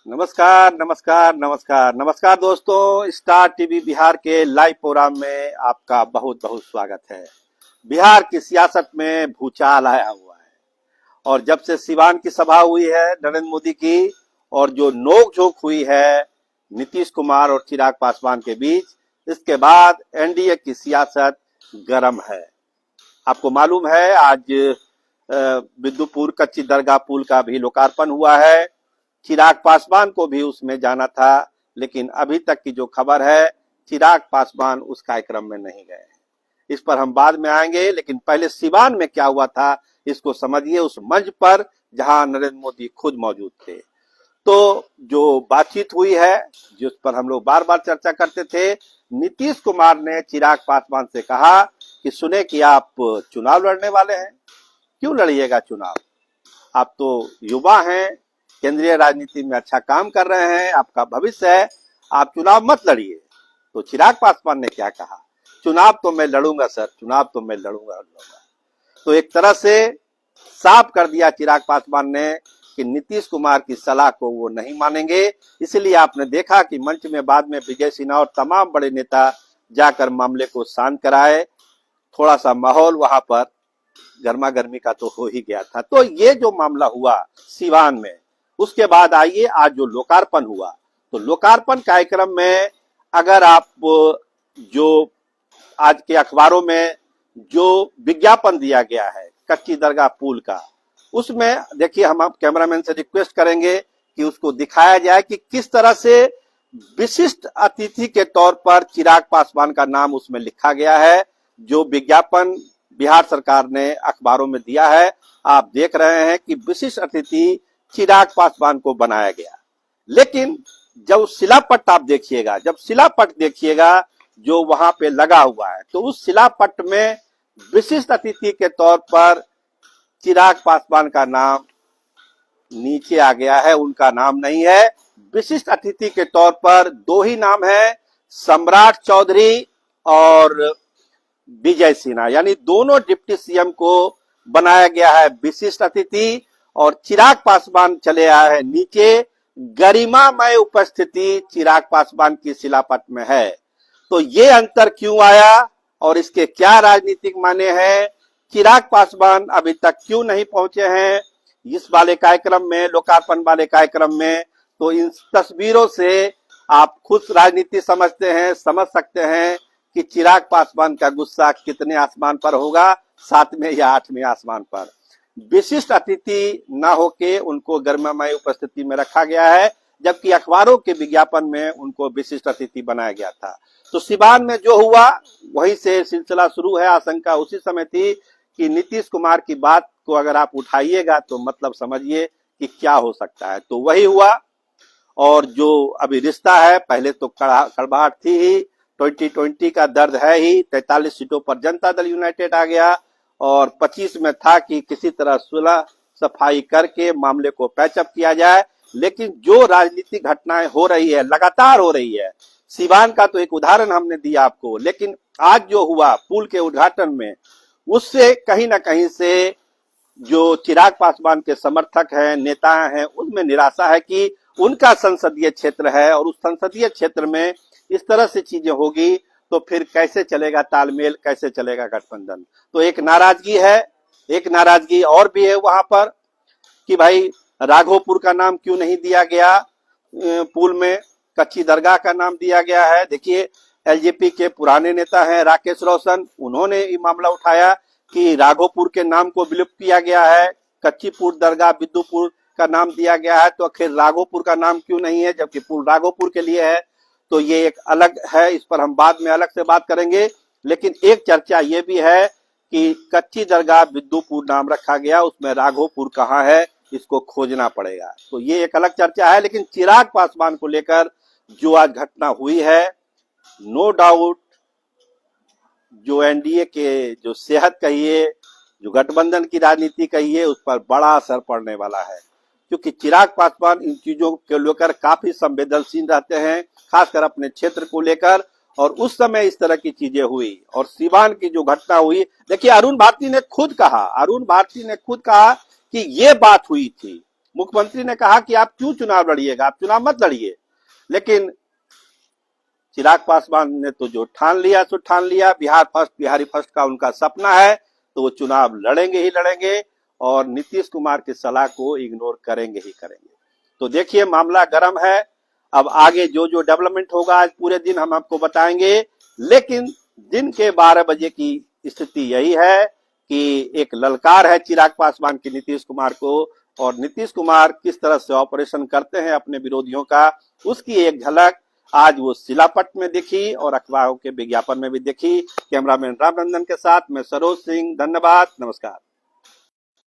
नमस्कार नमस्कार नमस्कार नमस्कार दोस्तों, स्टार टीवी बिहार के लाइव प्रोग्राम में आपका बहुत बहुत स्वागत है। बिहार की सियासत में भूचाल आया हुआ है और जब से सिवान की सभा हुई है नरेंद्र मोदी की और जो नोक-झोंक हुई है नीतीश कुमार और चिराग पासवान के बीच, इसके बाद एनडीए की सियासत गर्म है। आपको मालूम है आज बिद्दुपुर कच्ची दरगाह पुल का भी लोकार्पण हुआ है। चिराग पासवान को भी उसमें जाना था, लेकिन अभी तक की जो खबर है चिराग पासवान उस कार्यक्रम में नहीं गए। इस पर हम बाद में आएंगे, लेकिन पहले सिवान में क्या हुआ था इसको समझिए, उस मंच पर जहां नरेंद्र मोदी खुद मौजूद थे। तो जो बातचीत हुई है जिस पर हम लोग बार बार चर्चा करते थे, नीतीश कुमार ने चिराग पासवान से कहा कि सुने कि आप चुनाव लड़ने वाले हैं, क्यों लड़िएगा चुनाव, आप तो युवा हैं, केंद्रीय राजनीति में अच्छा काम कर रहे हैं, आपका भविष्य है, आप चुनाव मत लड़िए। तो चिराग पासवान ने क्या कहा, चुनाव तो मैं लड़ूंगा सर, चुनाव तो मैं लड़ूंगा। तो एक तरह से साफ कर दिया चिराग पासवान ने कि नीतीश कुमार की सलाह को वो नहीं मानेंगे। इसलिए आपने देखा कि मंच में बाद में विजय सिन्हा और तमाम बड़े नेता जाकर मामले को शांत कराए। थोड़ा सा माहौल वहां पर गर्मा गर्मी का तो हो ही गया था। तो ये जो मामला हुआ सिवान में, उसके बाद आइए आज जो लोकार्पण हुआ, तो लोकार्पण कार्यक्रम में अगर आप जो आज के अखबारों में जो विज्ञापन दिया गया है कच्ची दरगाह पुल का, उसमें देखिए, हम आप कैमरामैन से रिक्वेस्ट करेंगे कि उसको दिखाया जाए कि किस तरह से विशिष्ट अतिथि के तौर पर चिराग पासवान का नाम उसमें लिखा गया है। जो विज्ञापन बिहार सरकार ने अखबारों में दिया है, आप देख रहे हैं कि विशिष्ट अतिथि चिराग पासवान को बनाया गया। लेकिन जब शिलापट आप देखिएगा, जब शिलापट देखिएगा जो वहां पे लगा हुआ है, तो उस शिलापट में विशिष्ट अतिथि के तौर पर चिराग पासवान का नाम नीचे आ गया है, उनका नाम नहीं है। विशिष्ट अतिथि के तौर पर दो ही नाम है, सम्राट चौधरी और विजय सिन्हा, यानी दोनों डिप्टी सीएम को बनाया गया है विशिष्ट अतिथि, और चिराग पासवान चले आए हैं नीचे। गरिमामय उपस्थिति चिराग पासवान की शिलापट में है। तो ये अंतर क्यों आया और इसके क्या राजनीतिक माने हैं, चिराग पासवान अभी तक क्यों नहीं पहुंचे हैं इस वाले कार्यक्रम में, लोकार्पण वाले कार्यक्रम में, तो इन तस्वीरों से आप खुद राजनीति समझते हैं, समझ सकते हैं कि चिराग पासवान का गुस्सा कितने आसमान पर होगा, 7वें या 8वें आसमान पर। विशिष्ट अतिथि न होके उनको गरिमामय उपस्थिति में रखा गया है, जबकि अखबारों के विज्ञापन में उनको विशिष्ट अतिथि बनाया गया था। तो सिवान में जो हुआ वहीं से सिलसिला शुरू है। आशंका उसी समय थी कि नीतीश कुमार की बात को अगर आप उठाइएगा तो मतलब समझिए कि क्या हो सकता है। तो वही हुआ, और जो अभी रिश्ता है, पहले तो कड़वाहट थी ही, 2020 का दर्द है ही, 43 सीटों पर जनता दल यूनाइटेड आ गया और 25 में था कि किसी तरह सुलह सफाई करके मामले को पैचअप किया जाए। लेकिन जो राजनीतिक घटनाएं हो रही है, लगातार हो रही है, सिवान का तो एक उदाहरण हमने दिया आपको, लेकिन आज जो हुआ पुल के उद्घाटन में, उससे कहीं ना कहीं से जो चिराग पासवान के समर्थक हैं, नेता हैं, उनमें निराशा है कि उनका संसदीय क्षेत्र है और उस संसदीय क्षेत्र में इस तरह से चीजें होगी तो फिर कैसे चलेगा तालमेल, कैसे चलेगा गठबंधन। तो एक नाराजगी है, एक नाराजगी और भी है वहां पर कि भाई राघोपुर का नाम क्यों नहीं दिया गया पुल में, कच्ची दरगाह का नाम दिया गया है। देखिए, एलजेपी के पुराने नेता हैं राकेश रोशन, उन्होंने ये मामला उठाया कि राघोपुर के नाम को विलुप्त किया गया है, कच्चीपुर दरगाह बिद्दुपुर का नाम दिया गया है, तो आखिर राघोपुर का नाम क्यों नहीं है, जबकि पुल राघोपुर के लिए है। तो ये एक अलग है, इस पर हम बाद में अलग से बात करेंगे। लेकिन एक चर्चा ये भी है कि कच्ची दरगाह बिद्दुपुर नाम रखा गया, उसमें राघोपुर कहाँ है, इसको खोजना पड़ेगा। तो ये एक अलग चर्चा है। लेकिन चिराग पासवान को लेकर जो आज घटना हुई है, नो डाउट जो एनडीए के जो सेहत कहिए, जो गठबंधन की राजनीति कहिए, उस पर बड़ा असर पड़ने वाला है, क्योंकि चिराग पासवान इन चीजों को लेकर काफी संवेदनशील रहते हैं, खासकर अपने क्षेत्र को लेकर। और उस समय इस तरह की चीजें हुई और सिवान की जो घटना हुई, देखिए अरुण भारती ने खुद कहा कि ये बात हुई थी, मुख्यमंत्री ने कहा कि आप क्यों चुनाव लड़िएगा, आप चुनाव मत लड़िए। लेकिन चिराग पासवान ने तो जो ठान लिया सो ठान लिया। बिहार फर्स्ट, बिहारी फर्स्ट का उनका सपना है, तो वो चुनाव लड़ेंगे ही लड़ेंगे और नीतीश कुमार की सलाह को इग्नोर करेंगे ही करेंगे। तो देखिए, मामला गर्म है। अब आगे जो जो डेवलपमेंट होगा आज पूरे दिन हम आपको बताएंगे। लेकिन दिन के 12 बजे की स्थिति यही है कि एक ललकार है चिराग पासवान की नीतीश कुमार को, और नीतीश कुमार किस तरह से ऑपरेशन करते हैं अपने विरोधियों का, उसकी एक झलक आज वो शिलापट में दिखी और अखबारों के विज्ञापन में भी दिखी। कैमरामैन रामनंदन के साथ मैं सरोज सिंह, धन्यवाद, नमस्कार।